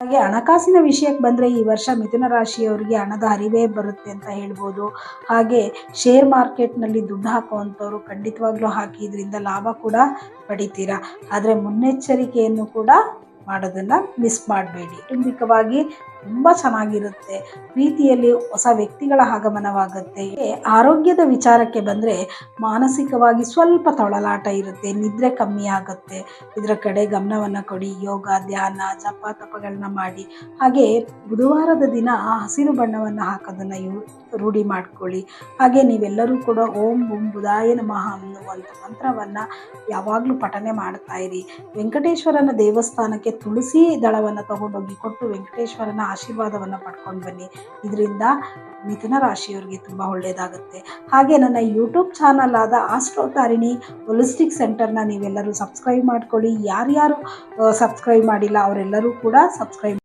ಹಾಗೆ ಹಣಕಾಸಿನ ವಿಷಯಕ್ಕೆ ಬಂದರೆ ಈ ವರ್ಷ ಮಿಥುನ ರಾಶಿಯವರಿಗೆ ಹಣದ ಹರಿವೇ ಬರುತ್ತೆ ಅಂತ ಹೇಳ್ಬೋದು. ಹಾಗೆ ಶೇರ್ ಮಾರ್ಕೆಟ್ನಲ್ಲಿ ದುಡ್ಡು ಹಾಕುವಂಥವ್ರು ಖಂಡಿತವಾಗ್ಲೂ ಹಾಕಿ, ಇದರಿಂದ ಲಾಭ ಕೂಡ ಪಡಿತೀರಾ. ಆದರೆ ಮುನ್ನೆಚ್ಚರಿಕೆಯನ್ನು ಕೂಡ ಮಾಡೋದನ್ನು ಮಿಸ್ ಮಾಡಬೇಡಿ. ಕೌಟುಂಬಿಕವಾಗಿ ತುಂಬ ಚೆನ್ನಾಗಿರುತ್ತೆ. ಪ್ರೀತಿಯಲ್ಲಿ ಹೊಸ ವ್ಯಕ್ತಿಗಳ ಆಗಮನವಾಗುತ್ತೆ. ಆರೋಗ್ಯದ ವಿಚಾರಕ್ಕೆ ಬಂದರೆ ಮಾನಸಿಕವಾಗಿ ಸ್ವಲ್ಪ ತೊಳಲಾಟ ಇರುತ್ತೆ, ನಿದ್ರೆ ಕಮ್ಮಿ ಆಗುತ್ತೆ. ಇದರ ಕಡೆ ಗಮನವನ್ನು ಕೊಡಿ. ಯೋಗ, ಧ್ಯಾನ, ಜಪ ತಪಗಳನ್ನ ಮಾಡಿ. ಹಾಗೆ ಬುಧವಾರದ ದಿನ ಹಸಿರು ಬಣ್ಣವನ್ನು ಹಾಕೋದನ್ನು ರೂಢಿ ಮಾಡ್ಕೊಳ್ಳಿ. ಹಾಗೆ ನೀವೆಲ್ಲರೂ ಕೂಡ ಓಂ ಬುಂ ಬುಧಾಯ ನಮಃ ಅನ್ನುವಂಥ ಮಂತ್ರವನ್ನು ಯಾವಾಗಲೂ ಪಠನೆ ಮಾಡ್ತಾ ಇರಿ. ವೆಂಕಟೇಶ್ವರನ ದೇವಸ್ಥಾನಕ್ಕೆ ತುಳಸಿ ದಳವನ್ನು ತಗೊಂಡೋಗಿ ಕೊಟ್ಟು ವೆಂಕಟೇಶ್ವರನ ಆಶೀರ್ವಾದವನ್ನು ಪಡ್ಕೊಂಡು ಬನ್ನಿ. ಇದರಿಂದ ಮಿಥುನ ರಾಶಿಯವರಿಗೆ ತುಂಬ ಒಳ್ಳೆಯದಾಗುತ್ತೆ. ಹಾಗೆ ನನ್ನ ಯೂಟ್ಯೂಬ್ ಚಾನಲ್ ಆದ ಆಸ್ಟ್ರೋ ತಾರಿಣಿ ಹೋಲಿಸ್ಟಿಕ್ ಸೆಂಟರ್ನ ನೀವೆಲ್ಲರೂ ಸಬ್ಸ್ಕ್ರೈಬ್ ಮಾಡ್ಕೊಳ್ಳಿ. ಯಾರ್ಯಾರು ಸಬ್ಸ್ಕ್ರೈಬ್ ಮಾಡಿಲ್ಲ ಅವರೆಲ್ಲರೂ ಕೂಡ ಸಬ್ಸ್ಕ್ರೈಬ್